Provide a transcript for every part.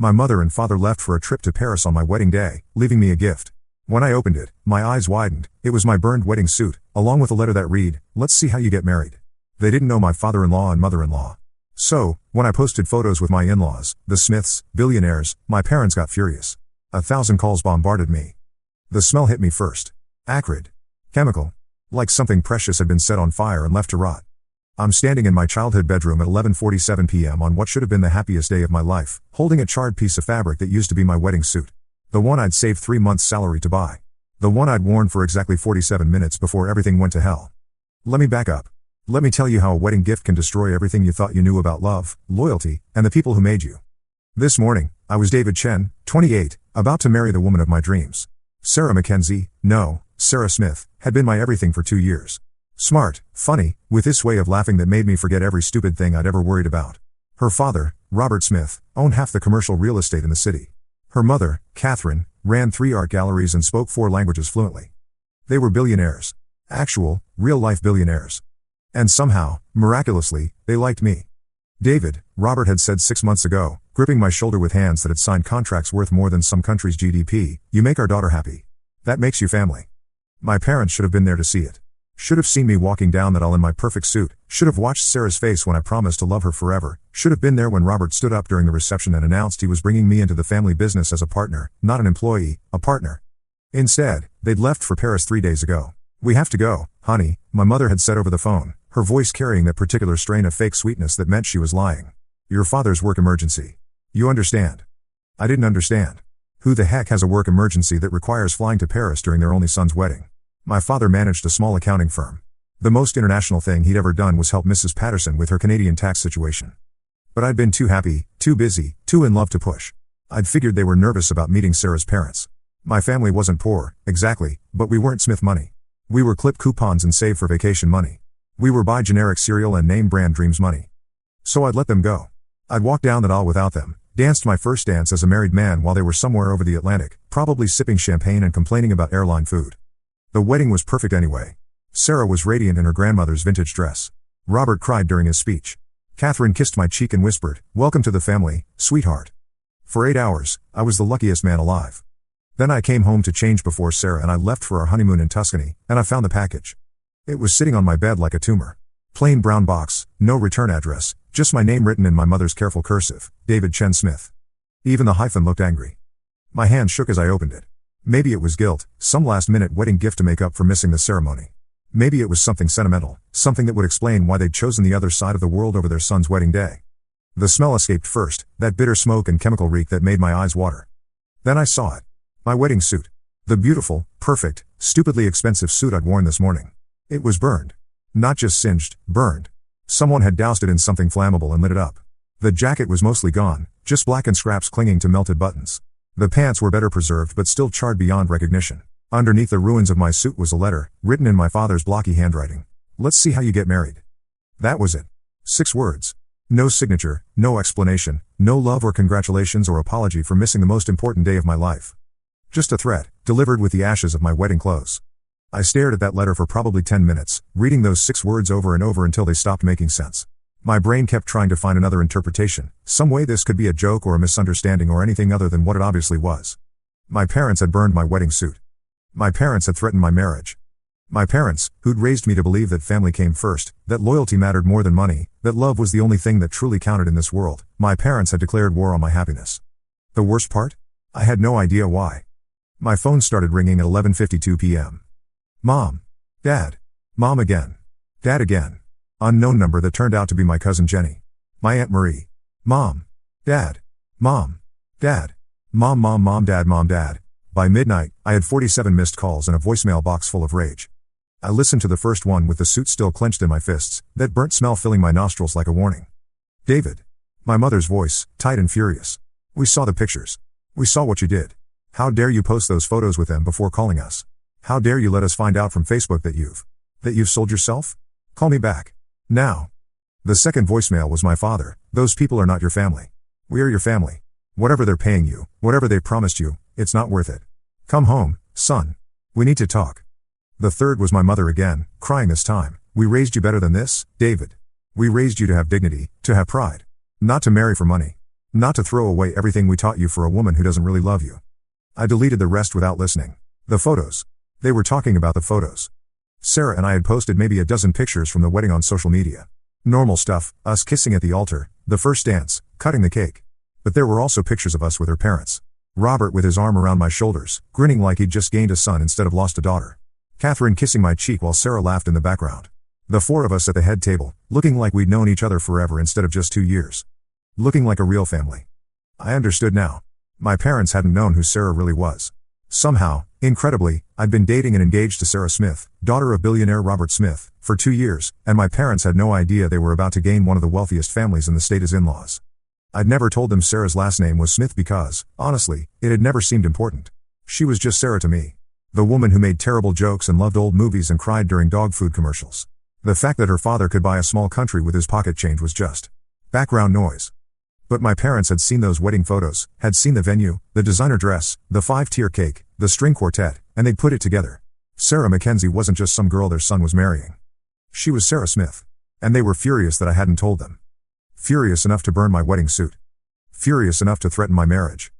My mother and father left for a trip to Paris on my wedding day, leaving me a gift. When I opened it, my eyes widened. It was my burned wedding suit, along with a letter that read, "Let's see how you get married." They didn't know my father-in-law and mother-in-law. So, when I posted photos with my in-laws, the Smiths, billionaires, my parents got furious. 1,000 calls bombarded me. The smell hit me first. Acrid. Chemical. Like something precious had been set on fire and left to rot. I'm standing in my childhood bedroom at 11:47 p.m. on what should have been the happiest day of my life, holding a charred piece of fabric that used to be my wedding suit. The one I'd saved 3 months' salary to buy. The one I'd worn for exactly 47 minutes before everything went to hell. Let me back up. Let me tell you how a wedding gift can destroy everything you thought you knew about love, loyalty, and the people who made you. This morning, I was David Chen, 28, about to marry the woman of my dreams. Sarah Mackenzie, no, Sarah Smith, had been my everything for 2 years. Smart, funny, with this way of laughing that made me forget every stupid thing I'd ever worried about. Her father, Robert Smith, owned half the commercial real estate in the city. Her mother, Catherine, ran 3 art galleries and spoke 4 languages fluently. They were billionaires. Actual, real-life billionaires. And somehow, miraculously, they liked me. David, Robert had said 6 months ago, gripping my shoulder with hands that had signed contracts worth more than some country's GDP, "You make our daughter happy. That makes you family." My parents should have been there to see it. Should have seen me walking down that aisle in my perfect suit, should have watched Sarah's face when I promised to love her forever, should have been there when Robert stood up during the reception and announced he was bringing me into the family business as a partner, not an employee, a partner. Instead, they'd left for Paris 3 days ago. "We have to go, honey," my mother had said over the phone, her voice carrying that particular strain of fake sweetness that meant she was lying. "Your father's work emergency. You understand?" I didn't understand. Who the heck has a work emergency that requires flying to Paris during their only son's wedding? My father managed a small accounting firm. The most international thing he'd ever done was help Mrs. Patterson with her Canadian tax situation. But I'd been too happy, too busy, too in love to push. I'd figured they were nervous about meeting Sarah's parents. My family wasn't poor, exactly, but we weren't Smith money. We were clip coupons and save for vacation money. We were buy generic cereal and name brand dreams money. So I'd let them go. I'd walk down that aisle without them, danced my first dance as a married man while they were somewhere over the Atlantic, probably sipping champagne and complaining about airline food. The wedding was perfect anyway. Sarah was radiant in her grandmother's vintage dress. Robert cried during his speech. Catherine kissed my cheek and whispered, "Welcome to the family, sweetheart." For 8 hours, I was the luckiest man alive. Then I came home to change before Sarah and I left for our honeymoon in Tuscany, and I found the package. It was sitting on my bed like a tumor. Plain brown box, no return address, just my name written in my mother's careful cursive, David Chen Smith. Even the hyphen looked angry. My hand shook as I opened it. Maybe it was guilt, some last-minute wedding gift to make up for missing the ceremony. Maybe it was something sentimental, something that would explain why they'd chosen the other side of the world over their son's wedding day. The smell escaped first, that bitter smoke and chemical reek that made my eyes water. Then I saw it. My wedding suit. The beautiful, perfect, stupidly expensive suit I'd worn this morning. It was burned. Not just singed, burned. Someone had doused it in something flammable and lit it up. The jacket was mostly gone, just blackened scraps clinging to melted buttons. The pants were better preserved but still charred beyond recognition. Underneath the ruins of my suit was a letter, written in my father's blocky handwriting. "Let's see how you get married." That was it. 6 words. No signature, no explanation, no love or congratulations or apology for missing the most important day of my life. Just a threat, delivered with the ashes of my wedding clothes. I stared at that letter for probably 10 minutes, reading those 6 words over and over until they stopped making sense. My brain kept trying to find another interpretation, some way this could be a joke or a misunderstanding or anything other than what it obviously was. My parents had burned my wedding suit. My parents had threatened my marriage. My parents, who'd raised me to believe that family came first, that loyalty mattered more than money, that love was the only thing that truly counted in this world, my parents had declared war on my happiness. The worst part? I had no idea why. My phone started ringing at 11:52 p.m. Mom. Dad. Mom again. Dad again. Unknown number that turned out to be my cousin Jenny. My Aunt Marie. Mom. Dad. Mom. Dad. Mom, mom, mom, dad, mom, dad. By midnight, I had 47 missed calls and a voicemail box full of rage. I listened to the first one with the suit still clenched in my fists, that burnt smell filling my nostrils like a warning. "David." My mother's voice, tight and furious. "We saw the pictures. We saw what you did. How dare you post those photos with them before calling us? How dare you let us find out from Facebook that you've sold yourself? Call me back. Now." The second voicemail was my father. "Those people are not your family. We are your family. Whatever they're paying you, whatever they promised you, it's not worth it. Come home, son. We need to talk." The third was my mother again, crying this time. "We raised you better than this, David. We raised you to have dignity, to have pride. Not to marry for money. Not to throw away everything we taught you for a woman who doesn't really love you. I deleted the rest without listening. The photos. They were talking about the photos. Sarah and I had posted maybe a dozen pictures from the wedding on social media. Normal stuff, us kissing at the altar, the first dance, cutting the cake. But there were also pictures of us with her parents. Robert with his arm around my shoulders, grinning like he'd just gained a son instead of lost a daughter. Catherine kissing my cheek while Sarah laughed in the background. The four of us at the head table, looking like we'd known each other forever instead of just 2 years. Looking like a real family. I understood now. My parents hadn't known who Sarah really was. Somehow, incredibly, I'd been dating and engaged to Sarah Smith, daughter of billionaire Robert Smith, for 2 years, and my parents had no idea they were about to gain one of the wealthiest families in the state as in-laws. I'd never told them Sarah's last name was Smith because, honestly, it had never seemed important. She was just Sarah to me. The woman who made terrible jokes and loved old movies and cried during dog food commercials. The fact that her father could buy a small country with his pocket change was just background noise. But my parents had seen those wedding photos, had seen the venue, the designer dress, the 5-tier cake, the string quartet, and they'd put it together. Sarah Mackenzie wasn't just some girl their son was marrying. She was Sarah Smith. And they were furious that I hadn't told them. Furious enough to burn my wedding suit. Furious enough to threaten my marriage.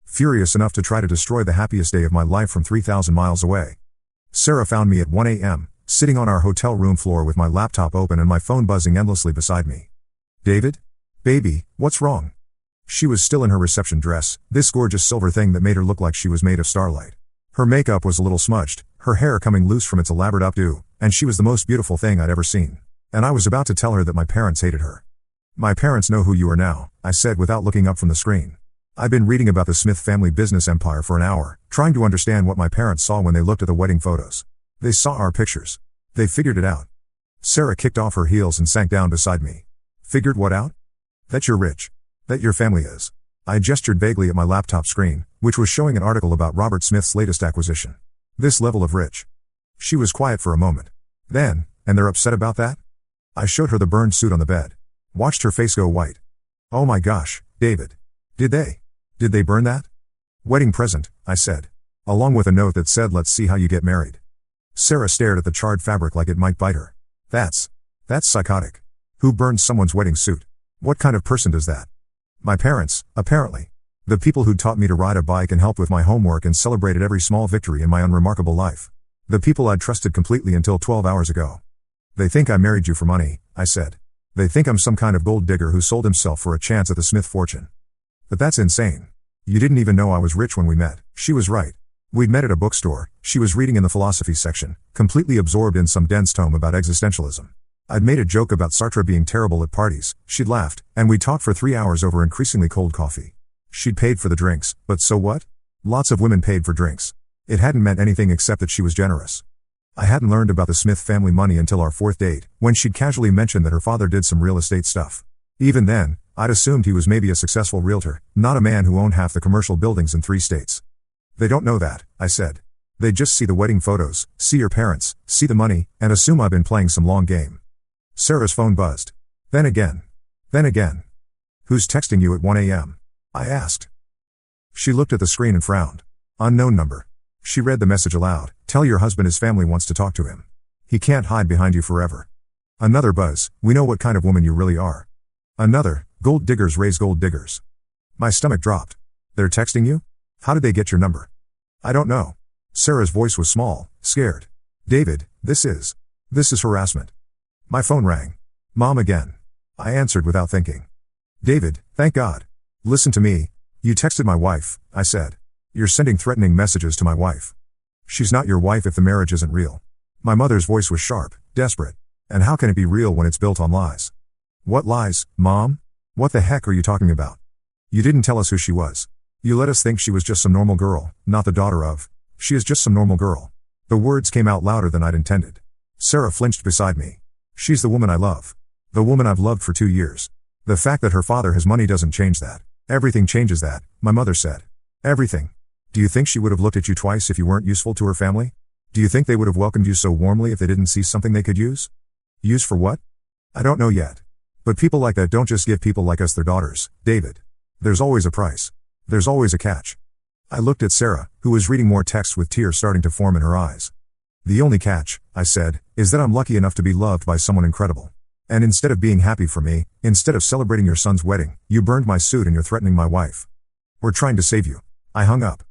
Furious enough to try to destroy the happiest day of my life from 3,000 miles away. Sarah found me at 1 a.m., sitting on our hotel room floor with my laptop open and my phone buzzing endlessly beside me. David? Baby, what's wrong? She was still in her reception dress, this gorgeous silver thing that made her look like she was made of starlight. Her makeup was a little smudged, her hair coming loose from its elaborate updo, and she was the most beautiful thing I'd ever seen. And I was about to tell her that my parents hated her. My parents know who you are now, I said without looking up from the screen. I've been reading about the Smith family business empire for an hour, trying to understand what my parents saw when they looked at the wedding photos. They saw our pictures. They figured it out. Sarah kicked off her heels and sank down beside me. Figured what out? That you're rich. That your family is. I gestured vaguely at my laptop screen, which was showing an article about Robert Smith's latest acquisition. This level of rich. She was quiet for a moment. Then, and they're upset about that? I showed her the burned suit on the bed. Watched her face go white. Oh my gosh, David. Did they burn that? Wedding present, I said. Along with a note that said let's see how you get married. Sarah stared at the charred fabric like it might bite her. That's psychotic. Who burned someone's wedding suit? What kind of person does that? My parents, apparently. The people who'd taught me to ride a bike and helped with my homework and celebrated every small victory in my unremarkable life. The people I'd trusted completely until 12 hours ago. They think I married you for money, I said. They think I'm some kind of gold digger who sold himself for a chance at the Smith fortune. But that's insane. You didn't even know I was rich when we met. She was right. We'd met at a bookstore, she was reading in the philosophy section, completely absorbed in some dense tome about existentialism. I'd made a joke about Sartre being terrible at parties, she'd laughed, and we'd talked for 3 hours over increasingly cold coffee. She'd paid for the drinks, but so what? Lots of women paid for drinks. It hadn't meant anything except that she was generous. I hadn't learned about the Smith family money until our 4th date, when she'd casually mentioned that her father did some real estate stuff. Even then, I'd assumed he was maybe a successful realtor, not a man who owned half the commercial buildings in 3 states. They don't know that, I said. They just see the wedding photos, see your parents, see the money, and assume I've been playing some long game. Sarah's phone buzzed. Then again. Who's texting you at 1 a.m.? I asked. She looked at the screen and frowned. Unknown number. She read the message aloud. Tell your husband his family wants to talk to him. He can't hide behind you forever. Another buzz. We know what kind of woman you really are. Another. Gold diggers raise gold diggers. My stomach dropped. They're texting you? How did they get your number? I don't know. Sarah's voice was small, scared. David, this is harassment. My phone rang. Mom again. I answered without thinking. David, thank God. Listen to me. You texted my wife, I said. You're sending threatening messages to my wife. She's not your wife if the marriage isn't real. My mother's voice was sharp, desperate. And how can it be real when it's built on lies? What lies, Mom? What the heck are you talking about? You didn't tell us who she was. You let us think she was just some normal girl, not the daughter of. She is just some normal girl. The words came out louder than I'd intended. Sarah flinched beside me. She's the woman I love. The woman I've loved for 2 years. The fact that her father has money doesn't change that. Everything changes that, my mother said. Everything. Do you think she would have looked at you twice if you weren't useful to her family? Do you think they would have welcomed you so warmly if they didn't see something they could use? Use for what? I don't know yet. But people like that don't just give people like us their daughters, David. There's always a price. There's always a catch. I looked at Sarah, who was reading more text with tears starting to form in her eyes. The only catch, I said, is that I'm lucky enough to be loved by someone incredible. And instead of being happy for me, instead of celebrating your son's wedding, you burned my suit and you're threatening my wife. We're trying to save you. I hung up.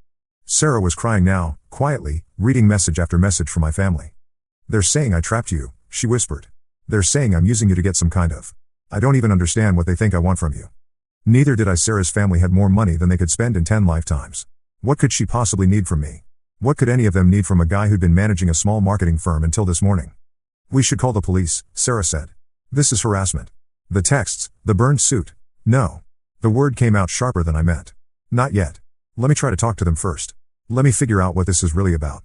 Sarah was crying now, quietly, reading message after message from my family. They're saying I trapped you, she whispered. They're saying I'm using you to get some kind of. I don't even understand what they think I want from you. Neither did I. Sarah's family had more money than they could spend in 10 lifetimes. What could she possibly need from me? What could any of them need from a guy who'd been managing a small marketing firm until this morning? We should call the police, Sarah said. This is harassment. The texts, the burned suit. No. The word came out sharper than I meant. Not yet. Let me try to talk to them first. Let me figure out what this is really about.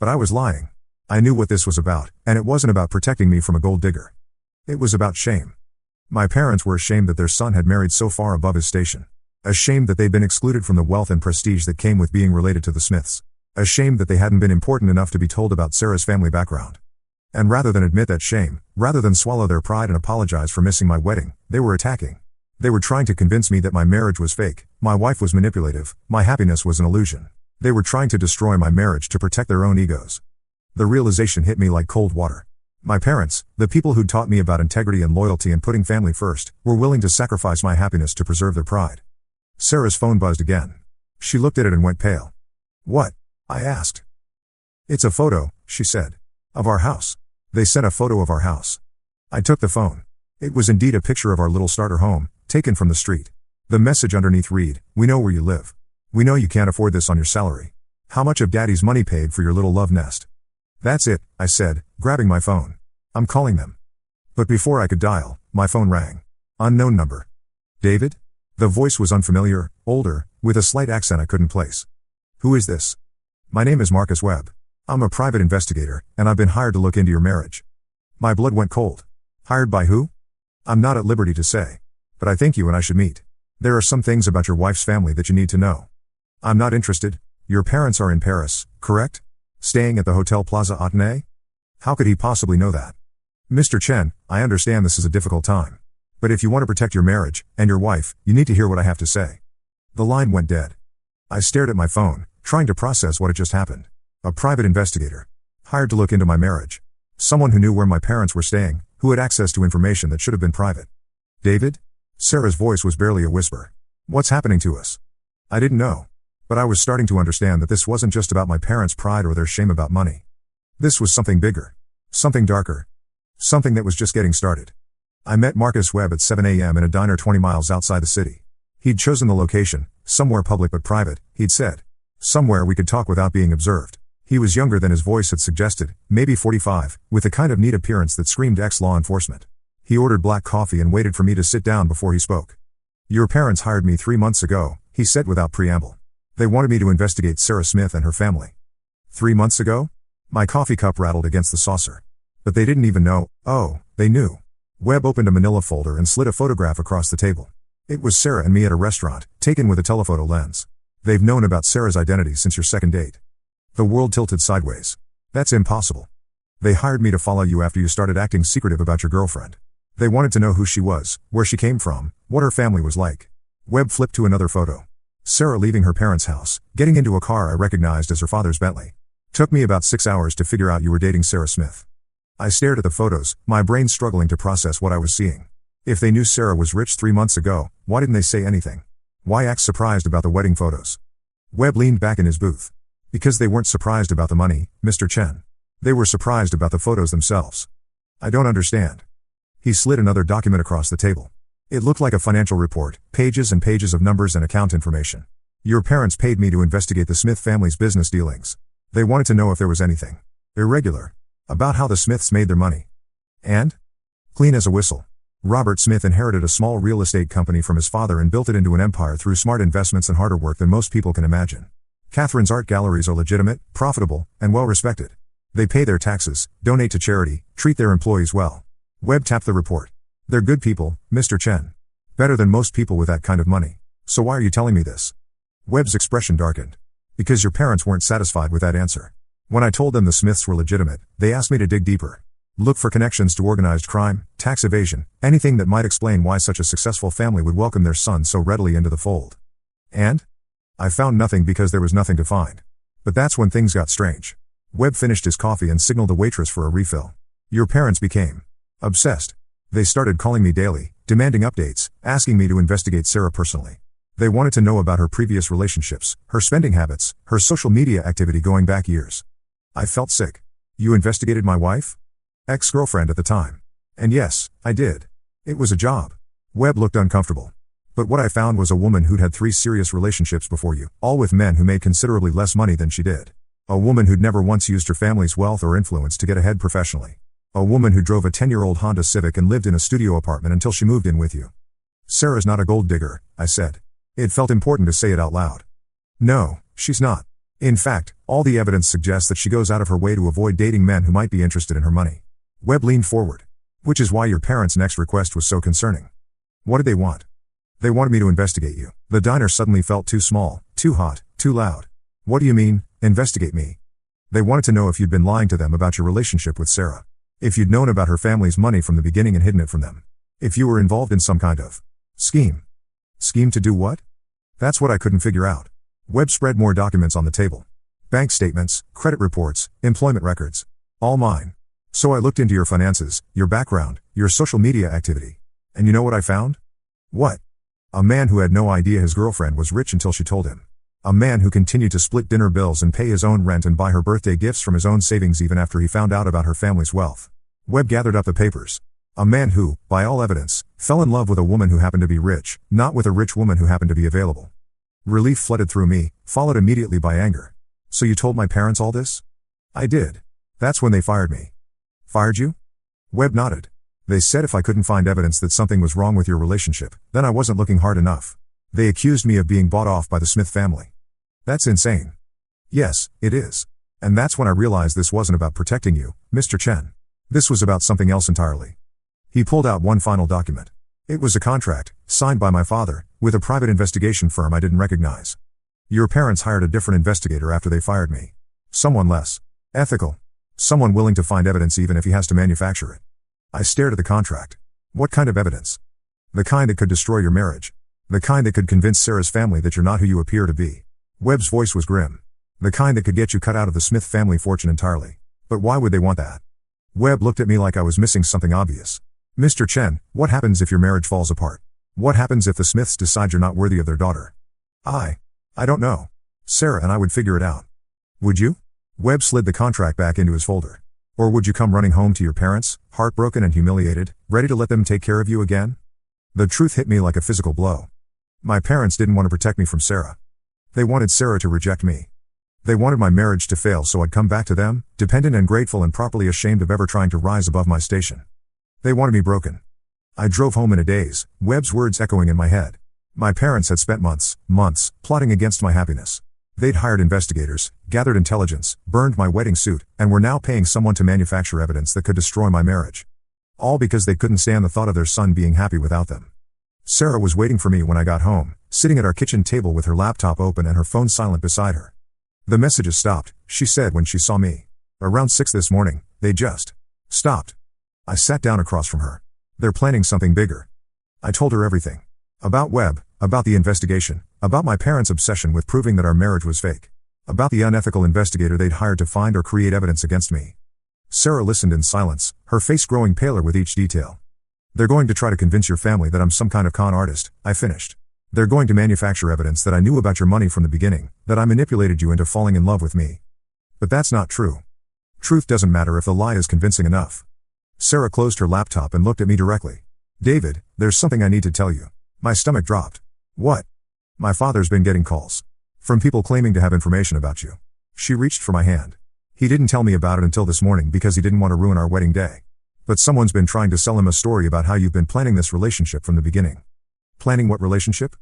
But I was lying. I knew what this was about, and it wasn't about protecting me from a gold digger. It was about shame. My parents were ashamed that their son had married so far above his station. Ashamed that they'd been excluded from the wealth and prestige that came with being related to the Smiths. Ashamed that they hadn't been important enough to be told about Sarah's family background. And rather than admit that shame, rather than swallow their pride and apologize for missing my wedding, they were attacking. They were trying to convince me that my marriage was fake, my wife was manipulative, my happiness was an illusion. They were trying to destroy my marriage to protect their own egos. The realization hit me like cold water. My parents, the people who'd taught me about integrity and loyalty and putting family first, were willing to sacrifice my happiness to preserve their pride. Sarah's phone buzzed again. She looked at it and went pale. What? I asked. It's a photo, she said. Of our house. They sent a photo of our house. I took the phone. It was indeed a picture of our little starter home, taken from the street. The message underneath read, "We know where you live. We know you can't afford this on your salary. How much of Daddy's money paid for your little love nest?" That's it, I said, grabbing my phone. I'm calling them. But before I could dial, my phone rang. Unknown number. David? The voice was unfamiliar, older, with a slight accent I couldn't place. Who is this? My name is Marcus Webb. I'm a private investigator, and I've been hired to look into your marriage. My blood went cold. Hired by who? I'm not at liberty to say. But I think you and I should meet. There are some things about your wife's family that you need to know. I'm not interested. Your parents are in Paris, correct? Staying at the Hotel Plaza Athénée? How could he possibly know that? Mr. Chen, I understand this is a difficult time. But if you want to protect your marriage, and your wife, you need to hear what I have to say. The line went dead. I stared at my phone, trying to process what had just happened. A private investigator. Hired to look into my marriage. Someone who knew where my parents were staying, who had access to information that should have been private. David? Sarah's voice was barely a whisper. What's happening to us? I didn't know. But I was starting to understand that this wasn't just about my parents' pride or their shame about money. This was something bigger. Something darker. Something that was just getting started. I met Marcus Webb at 7 a.m. in a diner 20 miles outside the city. He'd chosen the location, somewhere public but private, he'd said. Somewhere we could talk without being observed. He was younger than his voice had suggested, maybe 45, with a kind of neat appearance that screamed ex-law enforcement. He ordered black coffee and waited for me to sit down before he spoke. Your parents hired me 3 months ago, he said without preamble. They wanted me to investigate Sarah Smith and her family. 3 months ago? My coffee cup rattled against the saucer. But they didn't even know. Oh, they knew. Webb opened a manila folder and slid a photograph across the table. It was Sarah and me at a restaurant, taken with a telephoto lens. They've known about Sarah's identity since your second date. The world tilted sideways. That's impossible. They hired me to follow you after you started acting secretive about your girlfriend. They wanted to know who she was, where she came from, what her family was like. Webb flipped to another photo. Sarah leaving her parents' house, getting into a car I recognized as her father's Bentley. Took me about 6 hours to figure out you were dating Sarah Smith. I stared at the photos, my brain struggling to process what I was seeing. If they knew Sarah was rich 3 months ago, why didn't they say anything? Why act surprised about the wedding photos? Webb leaned back in his booth. Because they weren't surprised about the money, Mr. Chen. They were surprised about the photos themselves. I don't understand. He slid another document across the table. It looked like a financial report, pages and pages of numbers and account information. Your parents paid me to investigate the Smith family's business dealings. They wanted to know if there was anything irregular about how the Smiths made their money. And? Clean as a whistle. Robert Smith inherited a small real estate company from his father and built it into an empire through smart investments and harder work than most people can imagine. Catherine's art galleries are legitimate, profitable, and well respected. They pay their taxes, donate to charity, treat their employees well. Webb tapped the report. They're good people, Mr. Chen. Better than most people with that kind of money. So why are you telling me this? Webb's expression darkened. Because your parents weren't satisfied with that answer. When I told them the Smiths were legitimate, they asked me to dig deeper. Look for connections to organized crime, tax evasion, anything that might explain why such a successful family would welcome their son so readily into the fold. And? I found nothing because there was nothing to find. But that's when things got strange. Webb finished his coffee and signaled the waitress for a refill. Your parents became obsessed. They started calling me daily, demanding updates, asking me to investigate Sarah personally. They wanted to know about her previous relationships, her spending habits, her social media activity going back years. I felt sick. You investigated my wife? Ex-girlfriend at the time. And yes, I did. It was a job. Webb looked uncomfortable. But what I found was a woman who'd had 3 serious relationships before you, all with men who made considerably less money than she did. A woman who'd never once used her family's wealth or influence to get ahead professionally. A woman who drove a 10-year-old Honda Civic and lived in a studio apartment until she moved in with you. Sarah's not a gold digger, I said. It felt important to say it out loud. No, she's not. In fact, all the evidence suggests that she goes out of her way to avoid dating men who might be interested in her money. Webb leaned forward. Which is why your parents' next request was so concerning. What did they want? They wanted me to investigate you. The diner suddenly felt too small, too hot, too loud. What do you mean, investigate me? They wanted to know if you'd been lying to them about your relationship with Sarah. If you'd known about her family's money from the beginning and hidden it from them. If you were involved in some kind of scheme. Scheme to do what? That's what I couldn't figure out. Webb spread more documents on the table. Bank statements, credit reports, employment records. All mine. So I looked into your finances, your background, your social media activity. And you know what I found? What? A man who had no idea his girlfriend was rich until she told him. A man who continued to split dinner bills and pay his own rent and buy her birthday gifts from his own savings even after he found out about her family's wealth. Webb gathered up the papers. A man who, by all evidence, fell in love with a woman who happened to be rich, not with a rich woman who happened to be available. Relief flooded through me, followed immediately by anger. So you told my parents all this? I did. That's when they fired me. Fired you? Webb nodded. They said if I couldn't find evidence that something was wrong with your relationship, then I wasn't looking hard enough. They accused me of being bought off by the Smith family. That's insane. Yes, it is. And that's when I realized this wasn't about protecting you, Mr. Chen. This was about something else entirely. He pulled out one final document. It was a contract, signed by my father, with a private investigation firm I didn't recognize. Your parents hired a different investigator after they fired me. Someone less ethical. Someone willing to find evidence even if he has to manufacture it. I stared at the contract. What kind of evidence? The kind that could destroy your marriage. The kind that could convince Sarah's family that you're not who you appear to be. Webb's voice was grim. The kind that could get you cut out of the Smith family fortune entirely. But why would they want that? Webb looked at me like I was missing something obvious. Mr. Chen, what happens if your marriage falls apart? What happens if the Smiths decide you're not worthy of their daughter? I don't know. Sarah and I would figure it out. Would you? Webb slid the contract back into his folder. Or would you come running home to your parents, heartbroken and humiliated, ready to let them take care of you again? The truth hit me like a physical blow. My parents didn't want to protect me from Sarah. They wanted Sarah to reject me. They wanted my marriage to fail so I'd come back to them, dependent and grateful and properly ashamed of ever trying to rise above my station. They wanted me broken. I drove home in a daze, Webb's words echoing in my head. My parents had spent months, plotting against my happiness. They'd hired investigators, gathered intelligence, burned my wedding suit, and were now paying someone to manufacture evidence that could destroy my marriage. All because they couldn't stand the thought of their son being happy without them. Sarah was waiting for me when I got home, sitting at our kitchen table with her laptop open and her phone silent beside her. The messages stopped, she said when she saw me. Around 6 this morning, they just stopped. I sat down across from her. They're planning something bigger. I told her everything. About Webb, about the investigation, about my parents' obsession with proving that our marriage was fake. About the unethical investigator they'd hired to find or create evidence against me. Sarah listened in silence, her face growing paler with each detail. They're going to try to convince your family that I'm some kind of con artist, I finished. They're going to manufacture evidence that I knew about your money from the beginning, that I manipulated you into falling in love with me. But that's not true. Truth doesn't matter if the lie is convincing enough. Sarah closed her laptop and looked at me directly. David, there's something I need to tell you. My stomach dropped. What? My father's been getting calls. From people claiming to have information about you. She reached for my hand. He didn't tell me about it until this morning because he didn't want to ruin our wedding day. But someone's been trying to sell him a story about how you've been planning this relationship from the beginning. Planning what relationship?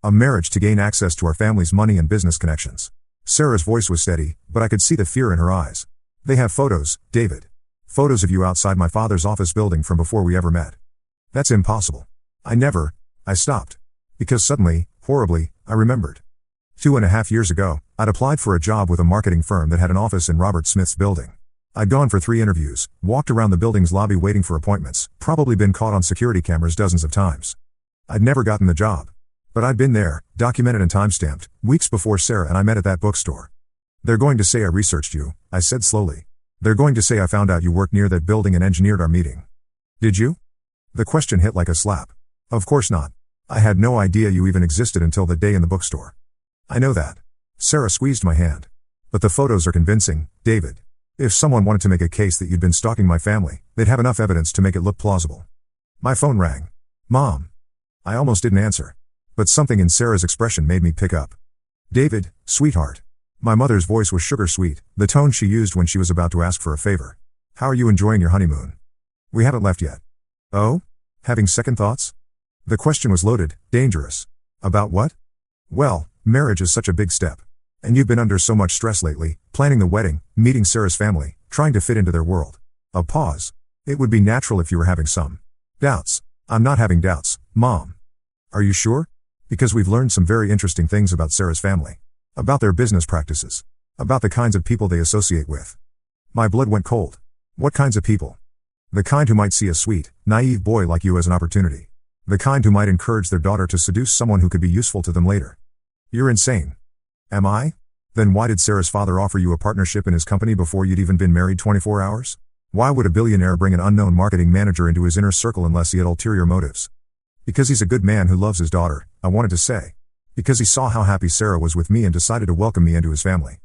A marriage to gain access to our family's money and business connections. Sarah's voice was steady, but I could see the fear in her eyes. They have photos, David. Photos of you outside my father's office building from before we ever met. That's impossible. I stopped. Because suddenly, horribly, I remembered. 2.5 years ago, I'd applied for a job with a marketing firm that had an office in Robert Smith's building. I'd gone for 3 interviews, walked around the building's lobby waiting for appointments, probably been caught on security cameras dozens of times. I'd never gotten the job. But I'd been there, documented and timestamped, weeks before Sarah and I met at that bookstore. They're going to say I researched you, I said slowly. They're going to say I found out you worked near that building and engineered our meeting. Did you? The question hit like a slap. Of course not. I had no idea you even existed until the day in the bookstore. I know that. Sarah squeezed my hand. But the photos are convincing, David. If someone wanted to make a case that you'd been stalking my family, they'd have enough evidence to make it look plausible. My phone rang. Mom. I almost didn't answer. But something in Sarah's expression made me pick up. David, sweetheart. My mother's voice was sugar sweet, the tone she used when she was about to ask for a favor. How are you enjoying your honeymoon? We haven't left yet. Oh? Having second thoughts? The question was loaded, dangerous. About what? Well, marriage is such a big step. And you've been under so much stress lately, planning the wedding, meeting Sarah's family, trying to fit into their world. A pause. It would be natural if you were having some doubts. I'm not having doubts, Mom. Are you sure? Because we've learned some very interesting things about Sarah's family. About their business practices. About the kinds of people they associate with. My blood went cold. What kinds of people? The kind who might see a sweet, naive boy like you as an opportunity. The kind who might encourage their daughter to seduce someone who could be useful to them later. You're insane. Am I? Then why did Sarah's father offer you a partnership in his company before you'd even been married 24 hours? Why would a billionaire bring an unknown marketing manager into his inner circle unless he had ulterior motives? Because he's a good man who loves his daughter, I wanted to say. Because he saw how happy Sarah was with me and decided to welcome me into his family.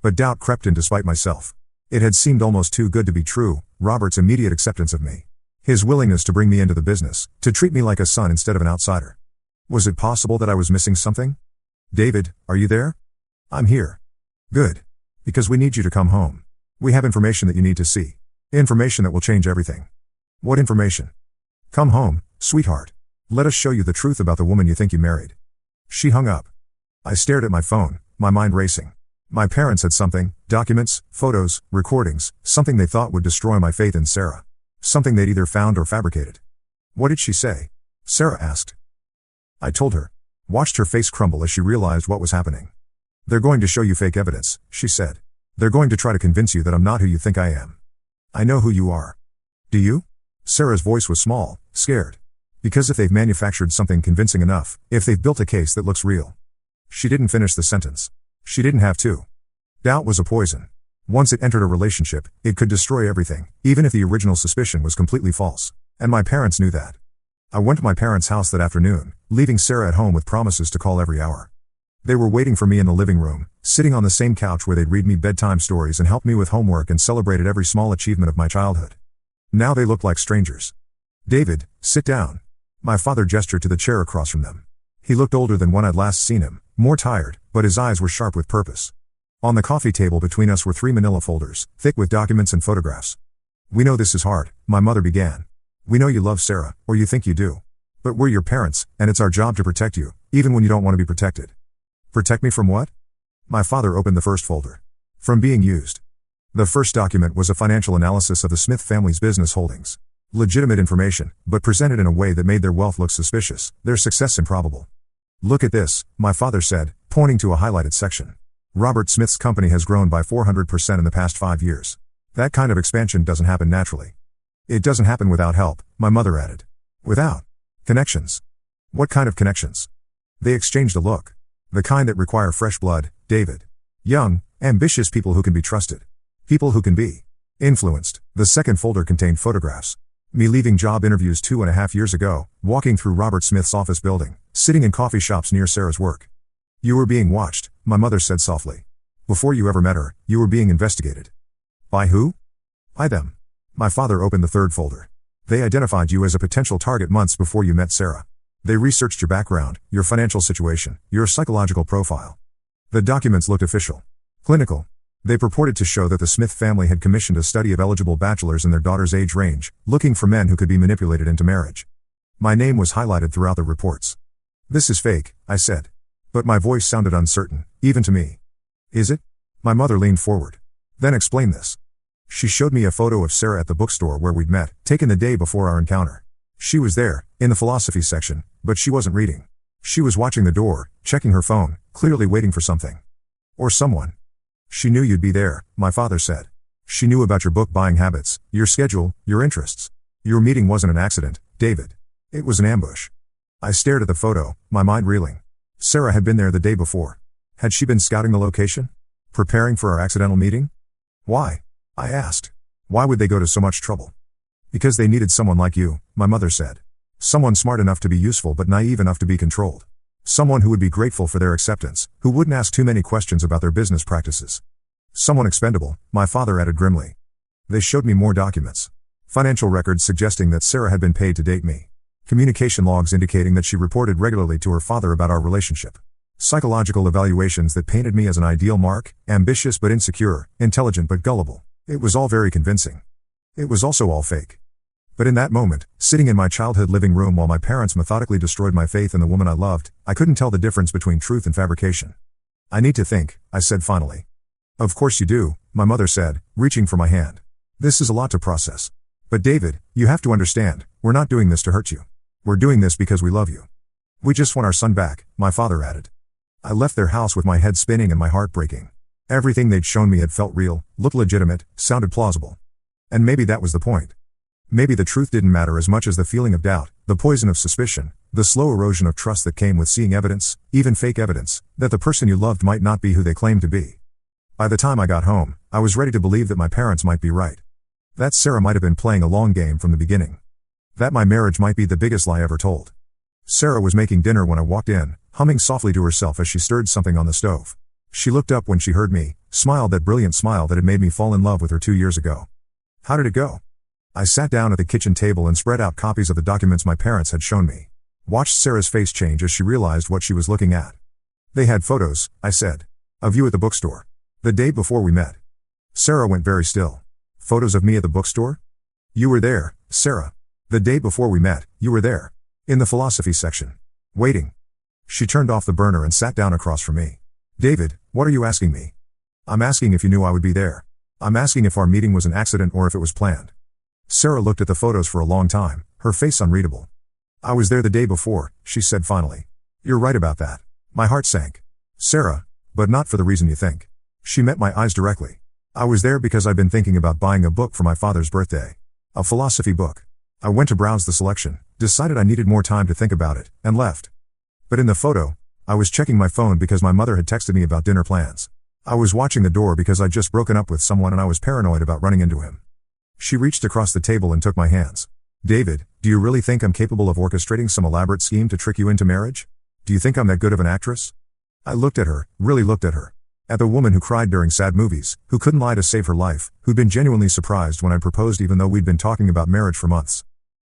But doubt crept in despite myself. It had seemed almost too good to be true, Robert's immediate acceptance of me. His willingness to bring me into the business, to treat me like a son instead of an outsider. Was it possible that I was missing something? David, are you there? I'm here. Good. Because we need you to come home. We have information that you need to see. Information that will change everything. What information? Come home, sweetheart. Let us show you the truth about the woman you think you married. She hung up. I stared at my phone, my mind racing. My parents had something, documents, photos, recordings, something they thought would destroy my faith in Sarah. Something they'd either found or fabricated. What did she say? Sarah asked. I told her. Watched her face crumble as she realized what was happening. They're going to show you fake evidence, she said. They're going to try to convince you that I'm not who you think I am. I know who you are. Do you? Sarah's voice was small, scared. Because if they've manufactured something convincing enough, if they've built a case that looks real. She didn't finish the sentence. She didn't have to. Doubt was a poison. Once it entered a relationship, it could destroy everything, even if the original suspicion was completely false. And my parents knew that. I went to my parents' house that afternoon, leaving Sarah at home with promises to call every hour. They were waiting for me in the living room, sitting on the same couch where they'd read me bedtime stories and help me with homework and celebrated every small achievement of my childhood. Now they looked like strangers. David, sit down. My father gestured to the chair across from them. He looked older than when I'd last seen him, more tired, but his eyes were sharp with purpose. On the coffee table between us were 3 manila folders, thick with documents and photographs. We know this is hard, my mother began. We know you love Sarah, or you think you do. But we're your parents, and it's our job to protect you, even when you don't want to be protected. Protect me from what? My father opened the first folder. From being used. The first document was a financial analysis of the Smith family's business holdings. Legitimate information, but presented in a way that made their wealth look suspicious, their success improbable. Look at this, my father said, pointing to a highlighted section. Robert Smith's company has grown by 400% in the past 5 years. That kind of expansion doesn't happen naturally. It doesn't happen without help, my mother added. Without connections. What kind of connections? They exchanged a look. The kind that require fresh blood, David. Young, ambitious people who can be trusted. People who can be influenced. The second folder contained photographs. Me leaving job interviews 2.5 years ago, walking through Robert Smith's office building, sitting in coffee shops near Sarah's work. You were being watched, my mother said softly. Before you ever met her, you were being investigated. By who? By them. My father opened the third folder. They identified you as a potential target months before you met Sarah. They researched your background, your financial situation, your psychological profile. The documents looked official. Clinical. They purported to show that the Smith family had commissioned a study of eligible bachelors in their daughter's age range, looking for men who could be manipulated into marriage. My name was highlighted throughout the reports. This is fake, I said. But my voice sounded uncertain, even to me. Is it? My mother leaned forward. Then explain this. She showed me a photo of Sarah at the bookstore where we'd met, taken the day before our encounter. She was there, in the philosophy section, but she wasn't reading. She was watching the door, checking her phone, clearly waiting for something. Or someone. She knew you'd be there, my father said. She knew about your book buying habits, your schedule, your interests. Your meeting wasn't an accident, David. It was an ambush. I stared at the photo, my mind reeling. Sarah had been there the day before. Had she been scouting the location? Preparing for our accidental meeting? Why? I asked. Why would they go to so much trouble? Because they needed someone like you, my mother said. Someone smart enough to be useful but naive enough to be controlled. Someone who would be grateful for their acceptance, who wouldn't ask too many questions about their business practices. Someone expendable, my father added grimly. They showed me more documents. Financial records suggesting that Sarah had been paid to date me. Communication logs indicating that she reported regularly to her father about our relationship. Psychological evaluations that painted me as an ideal mark, ambitious but insecure, intelligent but gullible. It was all very convincing. It was also all fake. But in that moment, sitting in my childhood living room while my parents methodically destroyed my faith in the woman I loved, I couldn't tell the difference between truth and fabrication. I need to think, I said finally. Of course you do, my mother said, reaching for my hand. This is a lot to process. But David, you have to understand, we're not doing this to hurt you. We're doing this because we love you. We just want our son back, my father added. I left their house with my head spinning and my heart breaking. Everything they'd shown me had felt real, looked legitimate, sounded plausible. And maybe that was the point. Maybe the truth didn't matter as much as the feeling of doubt, the poison of suspicion, the slow erosion of trust that came with seeing evidence, even fake evidence, that the person you loved might not be who they claimed to be. By the time I got home, I was ready to believe that my parents might be right. That Sarah might have been playing a long game from the beginning. That my marriage might be the biggest lie ever told. Sarah was making dinner when I walked in, humming softly to herself as she stirred something on the stove. She looked up when she heard me, smiled that brilliant smile that had made me fall in love with her 2 years ago. How did it go? I sat down at the kitchen table and spread out copies of the documents my parents had shown me. Watched Sarah's face change as she realized what she was looking at. They had photos, I said. Of you at the bookstore. The day before we met. Sarah went very still. Photos of me at the bookstore? You were there, Sarah. The day before we met, you were there. In the philosophy section. Waiting. She turned off the burner and sat down across from me. David, what are you asking me? I'm asking if you knew I would be there. I'm asking if our meeting was an accident or if it was planned. Sarah looked at the photos for a long time, her face unreadable. I was there the day before, she said finally. You're right about that. My heart sank. Sarah, but not for the reason you think. She met my eyes directly. I was there because I'd been thinking about buying a book for my father's birthday. A philosophy book. I went to browse the selection, decided I needed more time to think about it, and left. But in the photo, I was checking my phone because my mother had texted me about dinner plans. I was watching the door because I'd just broken up with someone and I was paranoid about running into him. She reached across the table and took my hands. David, do you really think I'm capable of orchestrating some elaborate scheme to trick you into marriage? Do you think I'm that good of an actress? I looked at her, really looked at her. At the woman who cried during sad movies, who couldn't lie to save her life, who'd been genuinely surprised when I proposed even though we'd been talking about marriage for months.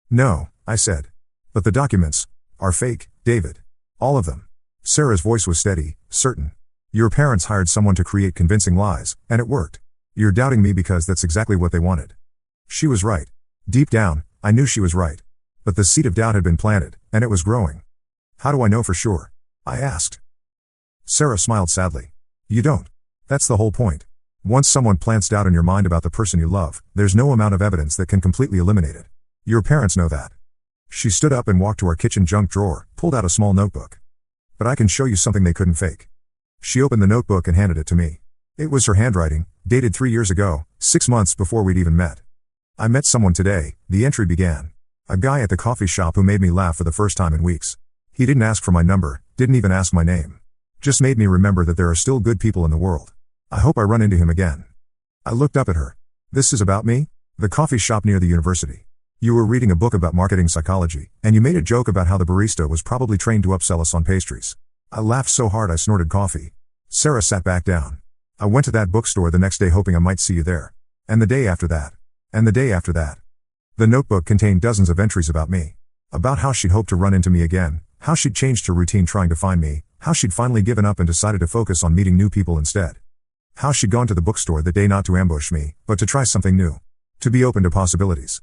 No, I said. But the documents are fake, David. All of them. Sarah's voice was steady, certain. Your parents hired someone to create convincing lies, and it worked. You're doubting me because that's exactly what they wanted. She was right. Deep down, I knew she was right. But the seed of doubt had been planted, and it was growing. How do I know for sure? I asked. Sarah smiled sadly. You don't. That's the whole point. Once someone plants doubt in your mind about the person you love, there's no amount of evidence that can completely eliminate it. Your parents know that. She stood up and walked to our kitchen junk drawer, pulled out a small notebook. But I can show you something they couldn't fake. She opened the notebook and handed it to me. It was her handwriting, dated 3 years ago, 6 months before we'd even met. I met someone today, the entry began. A guy at the coffee shop who made me laugh for the first time in weeks. He didn't ask for my number, didn't even ask my name. Just made me remember that there are still good people in the world. I hope I run into him again. I looked up at her. This is about me? The coffee shop near the university. You were reading a book about marketing psychology, and you made a joke about how the barista was probably trained to upsell us on pastries. I laughed so hard I snorted coffee. Sarah sat back down. I went to that bookstore the next day hoping I might see you there. And the day after that. And the day after that. The notebook contained dozens of entries about me. About how she'd hoped to run into me again, how she'd changed her routine trying to find me, how she'd finally given up and decided to focus on meeting new people instead. How she'd gone to the bookstore that day not to ambush me, but to try something new. To be open to possibilities.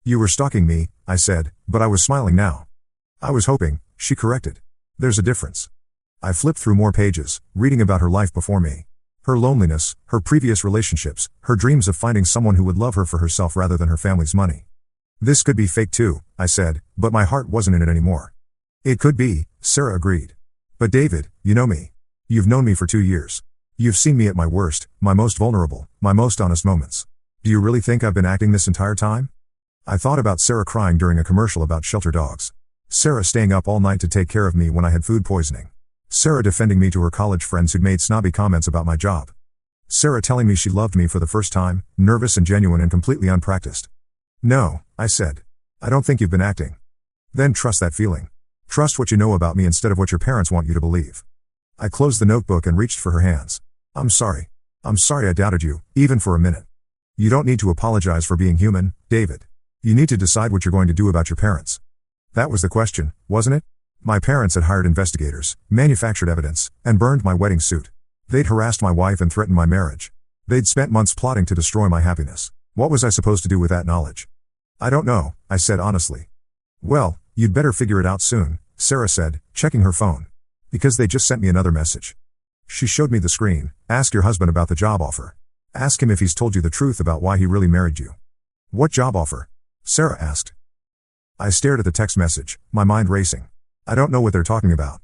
You were stalking me, I said, but I was smiling now. I was hoping, she corrected. There's a difference. I flipped through more pages, reading about her life before me. Her loneliness, her previous relationships, her dreams of finding someone who would love her for herself rather than her family's money. This could be fake too, I said, but my heart wasn't in it anymore. It could be, Sarah agreed. But David, you know me. You've known me for 2 years. You've seen me at my worst, my most vulnerable, my most honest moments. Do you really think I've been acting this entire time? I thought about Sarah crying during a commercial about shelter dogs. Sarah staying up all night to take care of me when I had food poisoning. Sarah defending me to her college friends who'd made snobby comments about my job. Sarah telling me she loved me for the first time, nervous and genuine and completely unpracticed. No, I said. I don't think you've been acting. Then trust that feeling. Trust what you know about me instead of what your parents want you to believe. I closed the notebook and reached for her hands. I'm sorry. I'm sorry I doubted you, even for a minute. You don't need to apologize for being human, David. You need to decide what you're going to do about your parents. That was the question, wasn't it? My parents had hired investigators, manufactured evidence, and burned my wedding suit. They'd harassed my wife and threatened my marriage. They'd spent months plotting to destroy my happiness. What was I supposed to do with that knowledge? I don't know, I said honestly. Well, you'd better figure it out soon, Sarah said, checking her phone. Because they just sent me another message. She showed me the screen. Ask your husband about the job offer. Ask him if he's told you the truth about why he really married you. What job offer? Sarah asked. I stared at the text message, my mind racing. I don't know what they're talking about.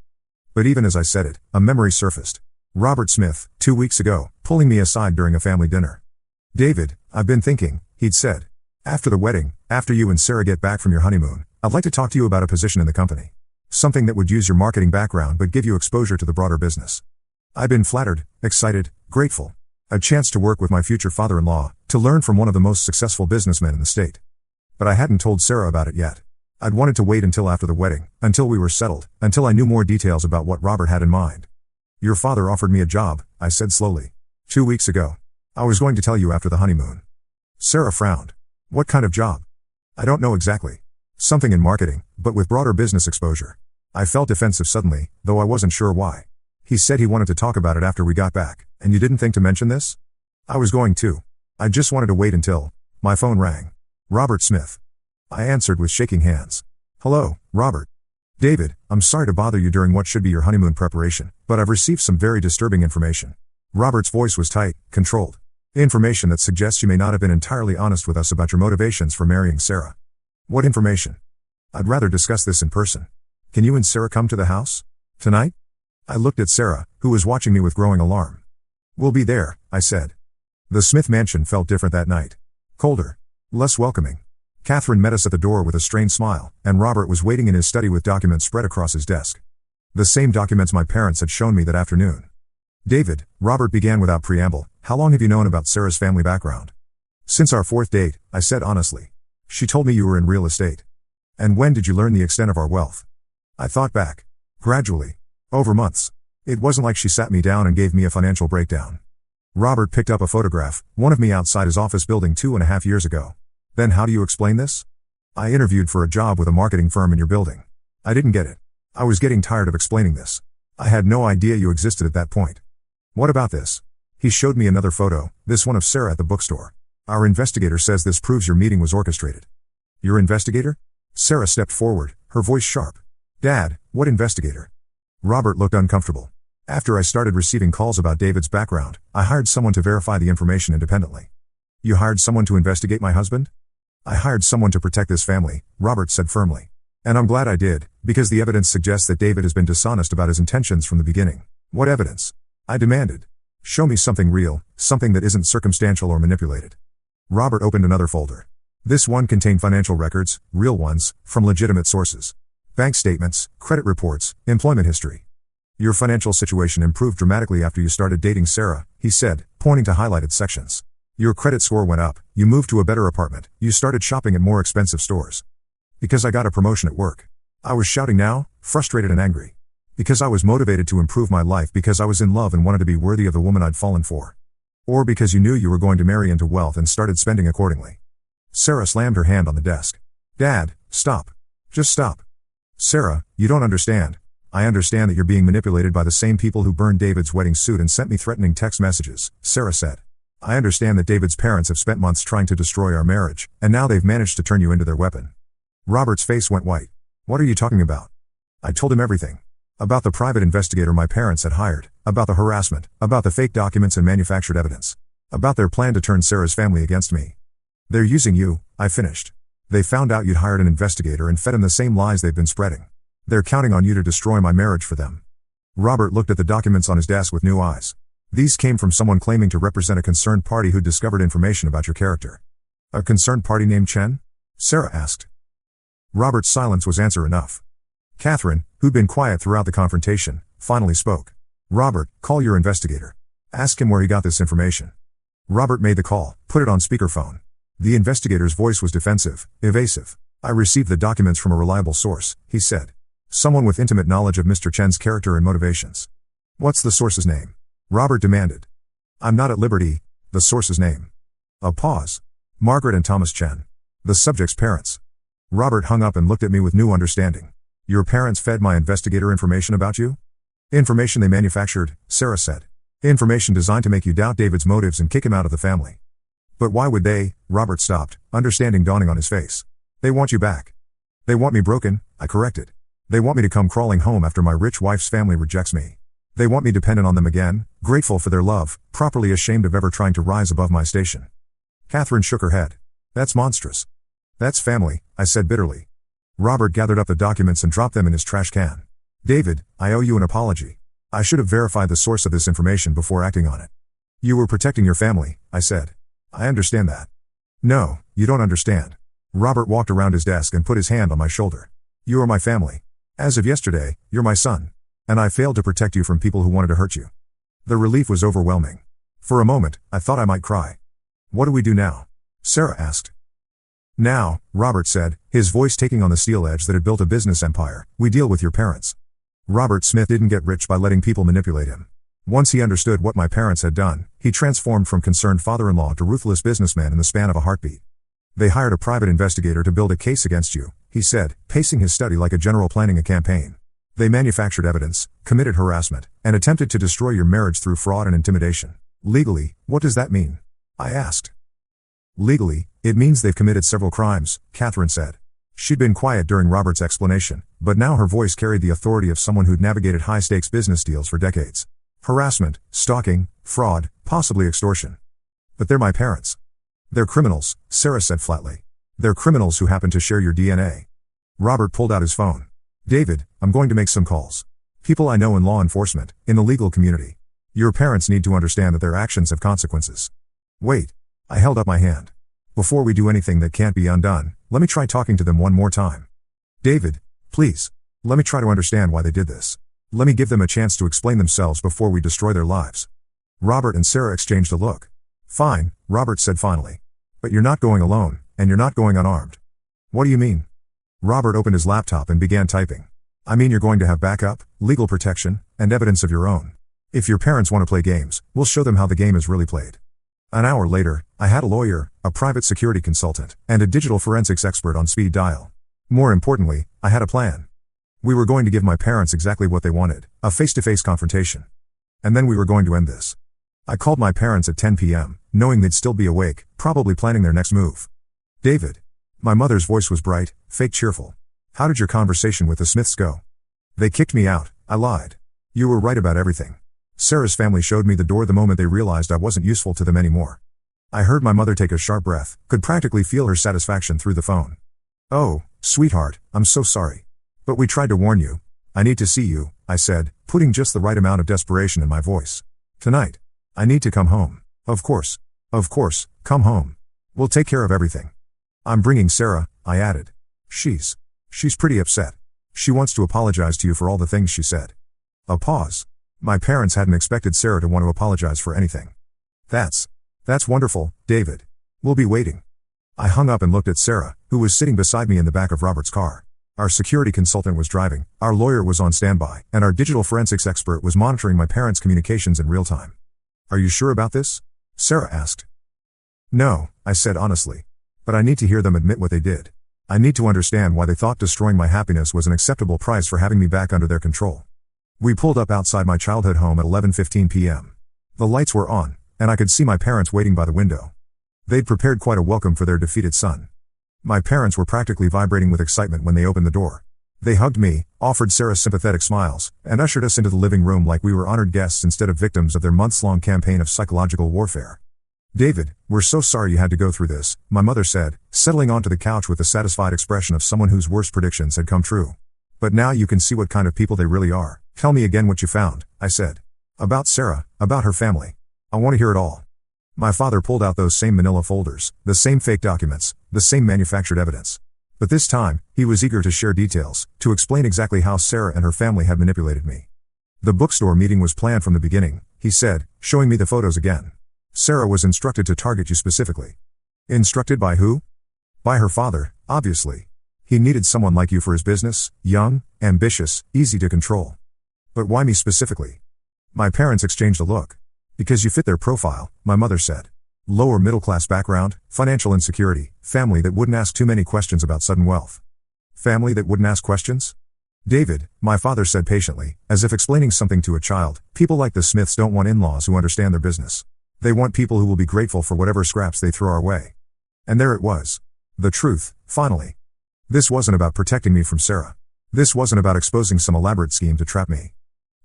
But even as I said it, a memory surfaced. Robert Smith, 2 weeks ago, pulling me aside during a family dinner. David, I've been thinking, he'd said. After the wedding, after you and Sarah get back from your honeymoon, I'd like to talk to you about a position in the company. Something that would use your marketing background but give you exposure to the broader business. I'd been flattered, excited, grateful. A chance to work with my future father-in-law, to learn from one of the most successful businessmen in the state. But I hadn't told Sarah about it yet. I'd wanted to wait until after the wedding, until we were settled, until I knew more details about what Robert had in mind. Your father offered me a job, I said slowly. 2 weeks ago. I was going to tell you after the honeymoon. Sarah frowned. What kind of job? I don't know exactly. Something in marketing, but with broader business exposure. I felt defensive suddenly, though I wasn't sure why. He said he wanted to talk about it after we got back, and you didn't think to mention this? I was going to. I just wanted to wait until. My phone rang. Robert Smith. I answered with shaking hands. Hello, Robert. David, I'm sorry to bother you during what should be your honeymoon preparation, but I've received some very disturbing information. Robert's voice was tight, controlled. Information that suggests you may not have been entirely honest with us about your motivations for marrying Sarah. What information? I'd rather discuss this in person. Can you and Sarah come to the house? Tonight? I looked at Sarah, who was watching me with growing alarm. We'll be there, I said. The Smith mansion felt different that night. Colder. Less welcoming. Catherine met us at the door with a strained smile, and Robert was waiting in his study with documents spread across his desk. The same documents my parents had shown me that afternoon. David, Robert began without preamble, how long have you known about Sarah's family background? Since our 4th date, I said honestly. She told me you were in real estate. And when did you learn the extent of our wealth? I thought back. Gradually. Over months. It wasn't like she sat me down and gave me a financial breakdown. Robert picked up a photograph, one of me outside his office building 2.5 years ago. Then how do you explain this? I interviewed for a job with a marketing firm in your building. I didn't get it. I was getting tired of explaining this. I had no idea you existed at that point. What about this? He showed me another photo, this one of Sarah at the bookstore. Our investigator says this proves your meeting was orchestrated. Your investigator? Sarah stepped forward, her voice sharp. Dad, what investigator? Robert looked uncomfortable. After I started receiving calls about David's background, I hired someone to verify the information independently. You hired someone to investigate my husband? I hired someone to protect this family, Robert said firmly. And I'm glad I did, because the evidence suggests that David has been dishonest about his intentions from the beginning. What evidence? I demanded. Show me something real, something that isn't circumstantial or manipulated. Robert opened another folder. This one contained financial records, real ones, from legitimate sources. Bank statements, credit reports, employment history. Your financial situation improved dramatically after you started dating Sarah, he said, pointing to highlighted sections. Your credit score went up, you moved to a better apartment, you started shopping at more expensive stores. Because I got a promotion at work. I was shouting now, frustrated and angry. Because I was motivated to improve my life, because I was in love and wanted to be worthy of the woman I'd fallen for. Or because you knew you were going to marry into wealth and started spending accordingly. Sarah slammed her hand on the desk. Dad, stop. Just stop. Sarah, you don't understand. I understand that you're being manipulated by the same people who burned David's wedding suit and sent me threatening text messages, Sarah said. I understand that David's parents have spent months trying to destroy our marriage, and now they've managed to turn you into their weapon. Robert's face went white. What are you talking about? I told him everything. About the private investigator my parents had hired, about the harassment, about the fake documents and manufactured evidence. About their plan to turn Sarah's family against me. They're using you, I finished. They found out you'd hired an investigator and fed him the same lies they've been spreading. They're counting on you to destroy my marriage for them. Robert looked at the documents on his desk with new eyes. These came from someone claiming to represent a concerned party who'd discovered information about your character. A concerned party named Chen? Sarah asked. Robert's silence was answer enough. Catherine, who'd been quiet throughout the confrontation, finally spoke. Robert, call your investigator. Ask him where he got this information. Robert made the call, put it on speakerphone. The investigator's voice was defensive, evasive. I received the documents from a reliable source, he said. Someone with intimate knowledge of Mr. Chen's character and motivations. What's the source's name? Robert demanded. I'm not at liberty. The source's name. A pause. Margaret and Thomas Chen. The subject's parents. Robert hung up and looked at me with new understanding. Your parents fed my investigator information about you? Information they manufactured, Sarah said. Information designed to make you doubt David's motives and kick him out of the family. But why would they? Robert stopped, understanding dawning on his face. They want you back. They want me broken, I corrected. They want me to come crawling home after my rich wife's family rejects me. They want me dependent on them again, grateful for their love, properly ashamed of ever trying to rise above my station. Catherine shook her head. That's monstrous. That's family, I said bitterly. Robert gathered up the documents and dropped them in his trash can. David, I owe you an apology. I should have verified the source of this information before acting on it. You were protecting your family, I said. I understand that. No, you don't understand. Robert walked around his desk and put his hand on my shoulder. You are my family. As of yesterday, you're my son. And I failed to protect you from people who wanted to hurt you. The relief was overwhelming. For a moment, I thought I might cry. What do we do now? Sarah asked. Now, Robert said, his voice taking on the steel edge that had built a business empire, we deal with your parents. Robert Smith didn't get rich by letting people manipulate him. Once he understood what my parents had done, he transformed from concerned father-in-law to ruthless businessman in the span of a heartbeat. They hired a private investigator to build a case against you, he said, pacing his study like a general planning a campaign. They manufactured evidence, committed harassment, and attempted to destroy your marriage through fraud and intimidation. Legally, what does that mean? I asked. Legally, it means they've committed several crimes, Catherine said. She'd been quiet during Robert's explanation, but now her voice carried the authority of someone who'd navigated high-stakes business deals for decades. Harassment, stalking, fraud, possibly extortion. But they're my parents. They're criminals, Sarah said flatly. They're criminals who happen to share your DNA. Robert pulled out his phone. David, I'm going to make some calls. People I know in law enforcement, in the legal community. Your parents need to understand that their actions have consequences. Wait. I held up my hand. Before we do anything that can't be undone, let me try talking to them one more time. David, please. Let me try to understand why they did this. Let me give them a chance to explain themselves before we destroy their lives. Robert and Sarah exchanged a look. Fine, Robert said finally. But you're not going alone, and you're not going unarmed. What do you mean? Robert opened his laptop and began typing. I mean you're going to have backup, legal protection, and evidence of your own. If your parents want to play games, we'll show them how the game is really played. An hour later, I had a lawyer, a private security consultant, and a digital forensics expert on speed dial. More importantly, I had a plan. We were going to give my parents exactly what they wanted, a face-to-face confrontation. And then we were going to end this. I called my parents at 10 p.m., knowing they'd still be awake, probably planning their next move. David. My mother's voice was bright, fake cheerful. How did your conversation with the Smiths go? They kicked me out, I lied. You were right about everything. Sarah's family showed me the door the moment they realized I wasn't useful to them anymore. I heard my mother take a sharp breath, could practically feel her satisfaction through the phone. Oh, sweetheart, I'm so sorry. But we tried to warn you. I need to see you, I said, putting just the right amount of desperation in my voice. Tonight. I need to come home. Of course, come home. We'll take care of everything. I'm bringing Sarah, I added. She's pretty upset. She wants to apologize to you for all the things she said. A pause. My parents hadn't expected Sarah to want to apologize for anything. That's wonderful, David. We'll be waiting. I hung up and looked at Sarah, who was sitting beside me in the back of Robert's car. Our security consultant was driving, our lawyer was on standby, and our digital forensics expert was monitoring my parents' communications in real time. Are you sure about this? Sarah asked. No, I said honestly. But I need to hear them admit what they did. I need to understand why they thought destroying my happiness was an acceptable price for having me back under their control. We pulled up outside my childhood home at 11:15 p.m. The lights were on, and I could see my parents waiting by the window. They'd prepared quite a welcome for their defeated son. My parents were practically vibrating with excitement when they opened the door. They hugged me, offered Sarah sympathetic smiles, and ushered us into the living room like we were honored guests instead of victims of their months-long campaign of psychological warfare. David, we're so sorry you had to go through this, my mother said, settling onto the couch with the satisfied expression of someone whose worst predictions had come true. But now you can see what kind of people they really are. Tell me again what you found, I said. About Sarah, about her family. I want to hear it all. My father pulled out those same manila folders, the same fake documents, the same manufactured evidence. But this time, he was eager to share details, to explain exactly how Sarah and her family had manipulated me. The bookstore meeting was planned from the beginning, he said, showing me the photos again. Sarah was instructed to target you specifically. Instructed by who? By her father, obviously. He needed someone like you for his business, young, ambitious, easy to control. But why me specifically? My parents exchanged a look. Because you fit their profile, my mother said. Lower middle class background, financial insecurity, family that wouldn't ask too many questions about sudden wealth. Family that wouldn't ask questions? David, my father said patiently, as if explaining something to a child, people like the Smiths don't want in-laws who understand their business. They want people who will be grateful for whatever scraps they throw our way. And there it was. The truth, finally. This wasn't about protecting me from Sarah. This wasn't about exposing some elaborate scheme to trap me.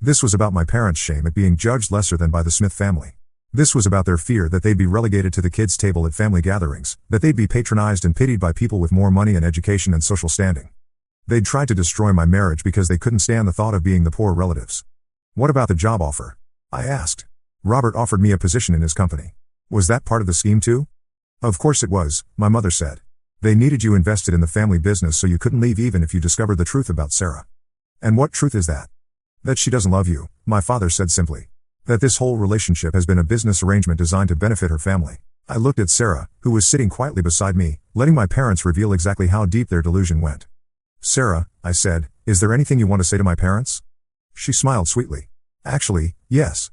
This was about my parents' shame at being judged lesser than by the Smith family. This was about their fear that they'd be relegated to the kids' table at family gatherings, that they'd be patronized and pitied by people with more money and education and social standing. They'd tried to destroy my marriage because they couldn't stand the thought of being the poor relatives. What about the job offer? I asked. Robert offered me a position in his company. Was that part of the scheme too? Of course it was, my mother said. They needed you invested in the family business so you couldn't leave even if you discovered the truth about Sarah. And what truth is that? That she doesn't love you, my father said simply. That this whole relationship has been a business arrangement designed to benefit her family. I looked at Sarah, who was sitting quietly beside me, letting my parents reveal exactly how deep their delusion went. Sarah, I said, is there anything you want to say to my parents? She smiled sweetly. Actually, yes.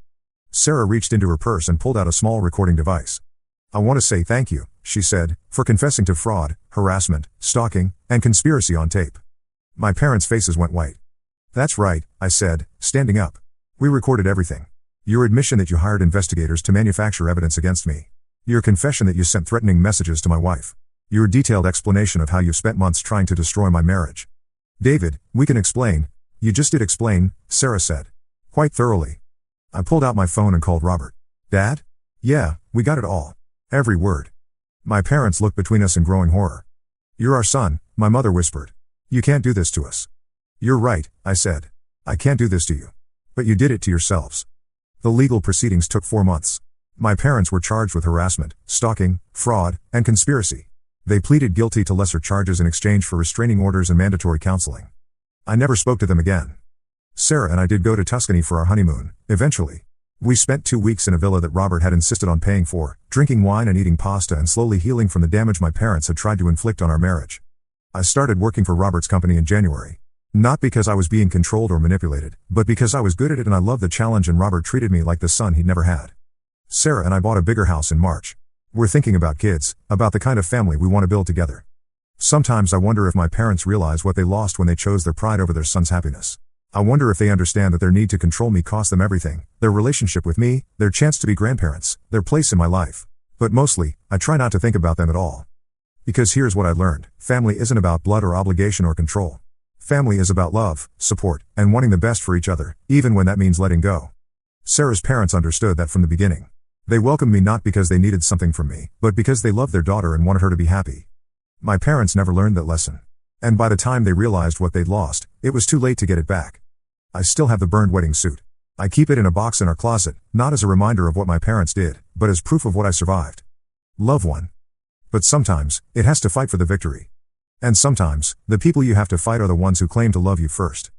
Sarah reached into her purse and pulled out a small recording device. I want to say thank you, she said, for confessing to fraud, harassment, stalking, and conspiracy on tape. My parents' faces went white. That's right, I said, standing up. We recorded everything. Your admission that you hired investigators to manufacture evidence against me. Your confession that you sent threatening messages to my wife. Your detailed explanation of how you've spent months trying to destroy my marriage. David, we can explain. You just did explain, Sarah said. Quite thoroughly. I pulled out my phone and called Robert. Dad? Yeah, we got it all. Every word. My parents looked between us in growing horror. You're our son, my mother whispered. You can't do this to us. You're right, I said. I can't do this to you. But you did it to yourselves. The legal proceedings took 4 months. My parents were charged with harassment, stalking, fraud, and conspiracy. They pleaded guilty to lesser charges in exchange for restraining orders and mandatory counseling. I never spoke to them again. Sarah and I did go to Tuscany for our honeymoon, eventually. We spent 2 weeks in a villa that Robert had insisted on paying for, drinking wine and eating pasta and slowly healing from the damage my parents had tried to inflict on our marriage. I started working for Robert's company in January. Not because I was being controlled or manipulated, but because I was good at it and I loved the challenge and Robert treated me like the son he'd never had. Sarah and I bought a bigger house in March. We're thinking about kids, about the kind of family we want to build together. Sometimes I wonder if my parents realize what they lost when they chose their pride over their son's happiness. I wonder if they understand that their need to control me cost them everything, their relationship with me, their chance to be grandparents, their place in my life. But mostly, I try not to think about them at all. Because here's what I learned, family isn't about blood or obligation or control. Family is about love, support, and wanting the best for each other, even when that means letting go. Sarah's parents understood that from the beginning. They welcomed me not because they needed something from me, but because they loved their daughter and wanted her to be happy. My parents never learned that lesson. And by the time they realized what they'd lost, it was too late to get it back. I still have the burned wedding suit. I keep it in a box in our closet, not as a reminder of what my parents did, but as proof of what I survived. Love won. But sometimes, it has to fight for the victory. And sometimes, the people you have to fight are the ones who claim to love you first.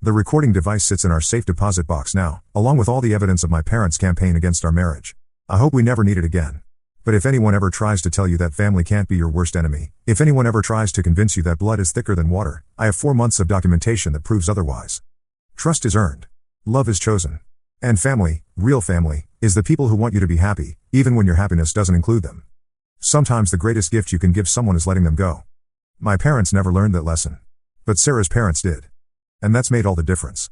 The recording device sits in our safe deposit box now, along with all the evidence of my parents' campaign against our marriage. I hope we never need it again. But if anyone ever tries to tell you that family can't be your worst enemy, if anyone ever tries to convince you that blood is thicker than water, I have 4 months of documentation that proves otherwise. Trust is earned. Love is chosen. And family, real family, is the people who want you to be happy, even when your happiness doesn't include them. Sometimes the greatest gift you can give someone is letting them go. My parents never learned that lesson. But Sarah's parents did. And that's made all the difference.